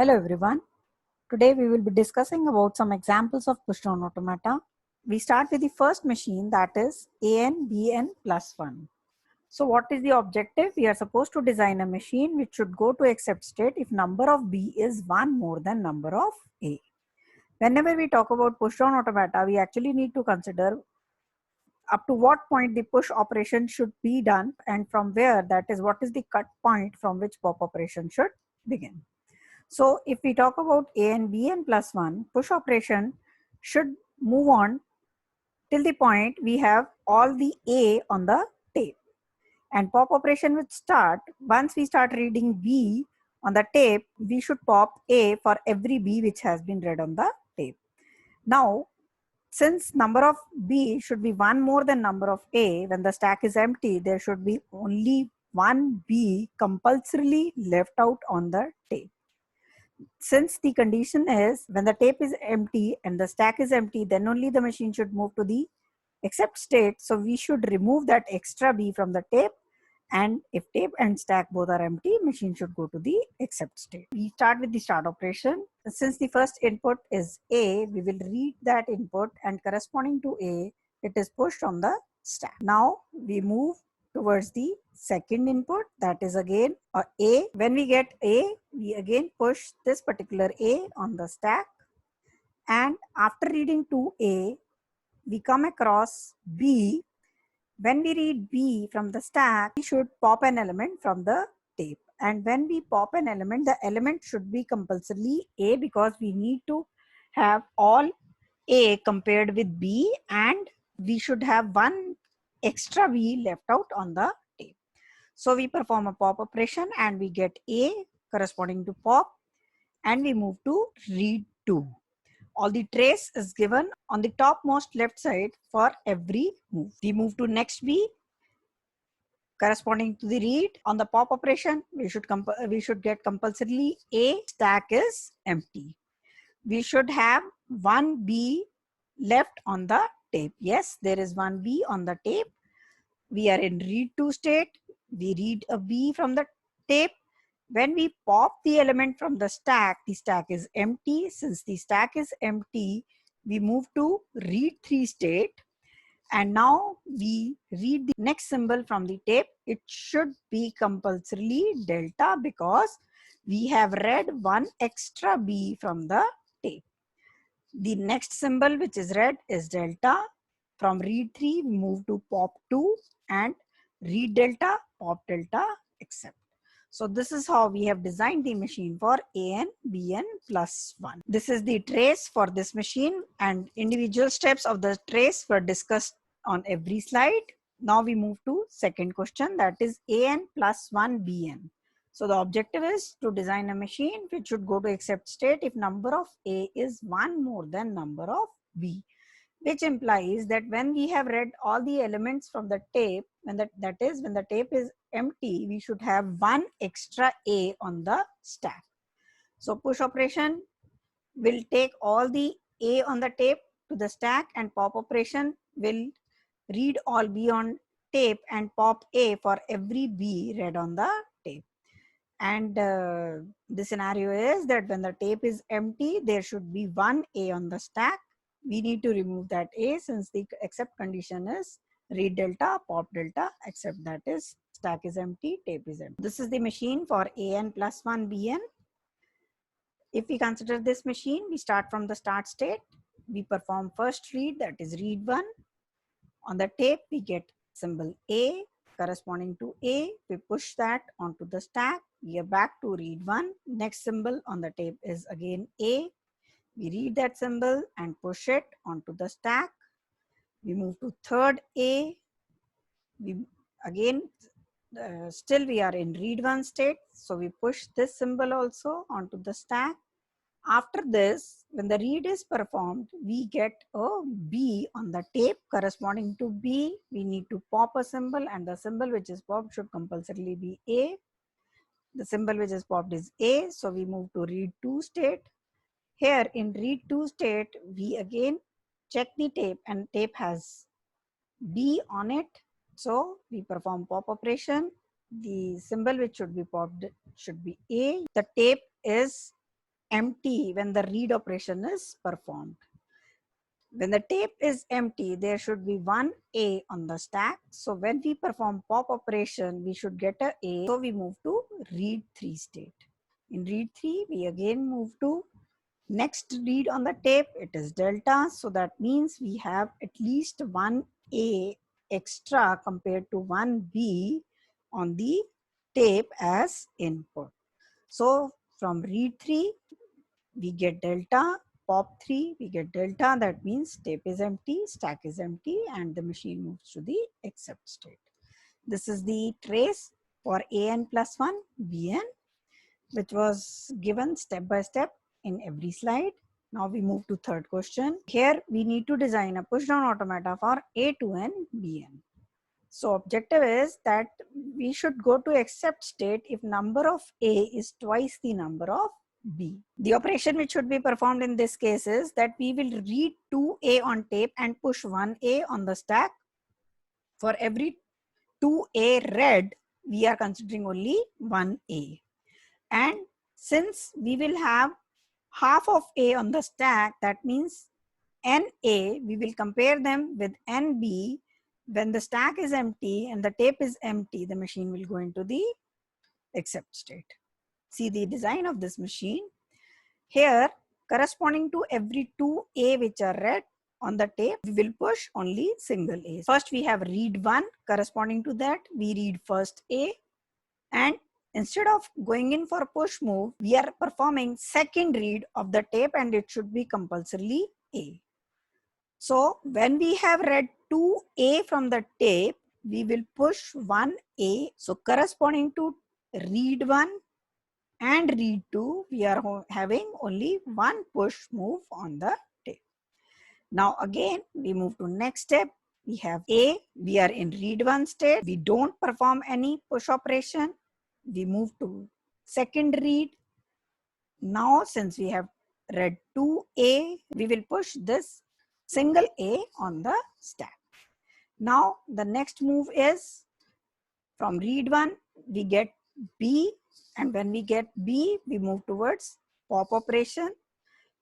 Hello everyone. Today we will be discussing about some examples of push-down automata. We start with the first machine, that is AN BN plus 1. So what is the objective? We are supposed to design a machine which should go to accept state if number of B is 1 more than number of A. Whenever we talk about push-down automata, we actually need to consider up to what point the push operation should be done and from where, that is what is the cut point from which pop operation should begin. So if we talk about A and B n plus 1, push operation should move on till the point we have all the A on the tape. And pop operation would start once we start reading B on the tape, we should pop A for every B which has been read on the tape. Now, since number of B should be 1 more than number of A, when the stack is empty, there should be only one B compulsorily left out on the tape. Since the condition is when the tape is empty and the stack is empty, then only the machine should move to the accept state. So we should remove that extra B from the tape, and if tape and stack both are empty, machine should go to the accept state. We start with the start operation. Since the first input is A, we will read that input and corresponding to A, it is pushed on the stack. Now we move towards the second input, that is again A. When we get A, we again push this particular A on the stack, and after reading to A, we come across B. When we read B from the stack, we should pop an element from the tape. And when we pop an element, the element should be compulsorily A, because we need to have all A compared with B, and we should have one extra B left out on the tape. So we perform a pop operation and we get A corresponding to pop, and we move to read to. All the trace is given on the topmost left side for every move. We move to next B corresponding to the read. On the pop operation, we should get compulsorily A, stack is empty. We should have one B left on the tape. Yes, there is one B on the tape. We are in read to state. We read a B from the tape. When we pop the element from the stack is empty. Since the stack is empty, we move to read 3 state. And now we read the next symbol from the tape. It should be compulsorily delta, because we have read one extra B from the tape. The next symbol which is read is delta. From read 3, we move to pop 2 and read delta, pop delta, accept. So this is how we have designed the machine for AN BN plus 1. This is the trace for this machine, and individual steps of the trace were discussed on every slide. Now we move to second question, that is AN plus 1 BN. So the objective is to design a machine which should go to accept state if number of A is 1 more than number of B, which implies that when we have read all the elements from the tape, when that is when the tape is empty, we should have one extra A on the stack. So push operation will take all the A on the tape to the stack, and pop operation will read all B on tape and pop A for every B read on the tape. And the scenario is that when the tape is empty, there should be one A on the stack. We need to remove that A, since the accept condition is read delta, pop delta, accept, that is stack is empty, tape is empty. This is the machine for AN plus 1 BN. If we consider this machine, we start from the start state. We perform first read, that is read 1. On the tape, we get symbol A corresponding to A. We push that onto the stack. We are back to read 1. Next symbol on the tape is again A. We read that symbol and push it onto the stack. We move to third A. We again, still we are in read 1 state. So we push this symbol also onto the stack. After this, when the read is performed, we get a B on the tape corresponding to B. We need to pop a symbol, and the symbol which is popped should compulsorily be A. The symbol which is popped is A. So we move to read 2 state. Here in read 2 state, we again check the tape, and tape has B on it. So we perform pop operation. The symbol which should be popped should be A. The tape is empty when the read operation is performed. When the tape is empty, there should be one A on the stack. So when we perform pop operation, we should get a A. So we move to read 3 state. In read 3, we again move to next read on the tape. It is delta. So that means we have at least one A extra compared to one B on the tape as input. So from read 3, we get delta. Pop 3, we get delta. That means tape is empty, stack is empty, and the machine moves to the accept state. This is the trace for AN plus 1, BN, which was given step by step in every slide. Now we move to third question. Here we need to design a push down automata for A to N, BN. So objective is that we should go to accept state if number of A is twice the number of B. The operation which should be performed in this case is that we will read 2A on tape and push 1A on the stack. For every 2A read, we are considering only 1A. And since we will have half of A on the stack, that means NA, we will compare them with NB. When the stack is empty and the tape is empty, the machine will go into the accept state. See the design of this machine. Here, corresponding to every 2A which are read on the tape, we will push only single A. First, we have read 1. Corresponding to that, we read first A. And instead of going in for push move, we are performing second read of the tape and it should be compulsorily A. So when we have read 2A from the tape, we will push 1A. So corresponding to read 1 and read 2, we are having only one push move on the tape. Now again, we move to next step. We have A, we are in read 1 state. We don't perform any push operation. We move to second read. Now since we have read 2A, we will push this single A on the stack. Now the next move is from read 1, we get B, and when we get B, we move towards pop operation.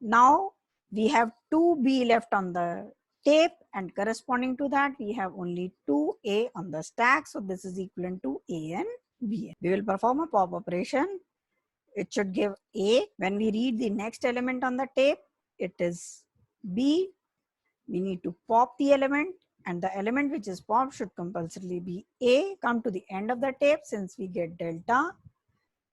Now we have 2B left on the tape, and corresponding to that, we have only 2A on the stack. So this is equivalent to A and B. We will perform a pop operation. It should give A. When we read the next element on the tape, it is B. We need to pop the element, and the element which is popped should compulsorily be A. Come to the end of the tape since we get delta.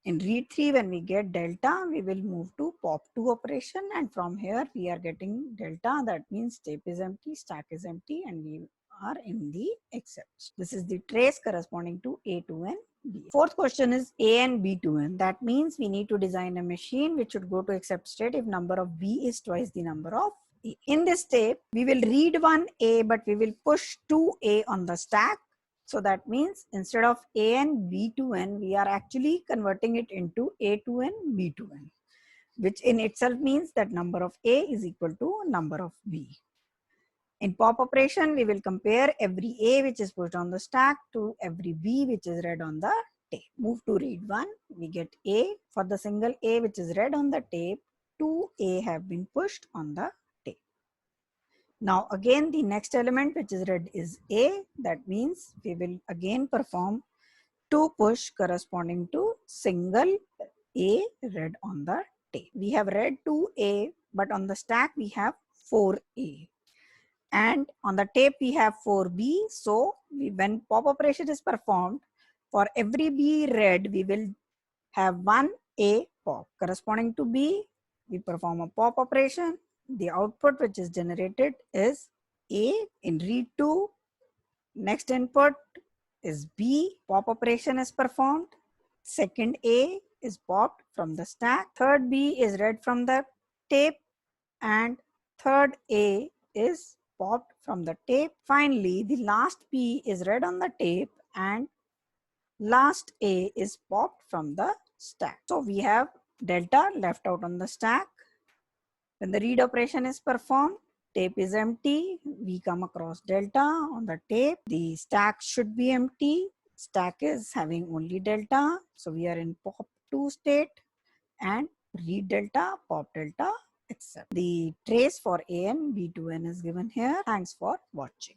In read 3, when we get delta, we will move to pop 2 operation, and from here we are getting delta. That means tape is empty, stack is empty, and we are in the accept. This is the trace corresponding to A to N, B. Fourth question is A and B to N. That means we need to design a machine which should go to accept state if number of B is twice the number of A. In this tape, we will read 1A, but we will push 2A on the stack. So that means instead of A and B to N, we are actually converting it into A to N, B to N, which in itself means that number of A is equal to number of B. In pop operation, we will compare every A which is pushed on the stack to every B which is read on the tape. Move to read 1, we get A. For the single A which is read on the tape, 2A have been pushed on the tape. Now again the next element which is read is A. That means we will again perform 2 push corresponding to single A read on the tape. We have read 2A, but on the stack we have 4A. And on the tape we have 4B. So when pop operation is performed, for every B read, we will have 1A pop. Corresponding to B, we perform a pop operation. The output which is generated is A. In read 2, next input is B. Pop operation is performed. Second A is popped from the stack. Third B is read from the tape. And third A is popped from the tape. Finally, the last B is read on the tape and last A is popped from the stack. So we have delta left out on the stack. When the read operation is performed, tape is empty. We come across delta on the tape. The stack should be empty. Stack is having only delta. So we are in pop 2 state and read delta, pop delta, etc. The trace for AN, B2N is given here. Thanks for watching.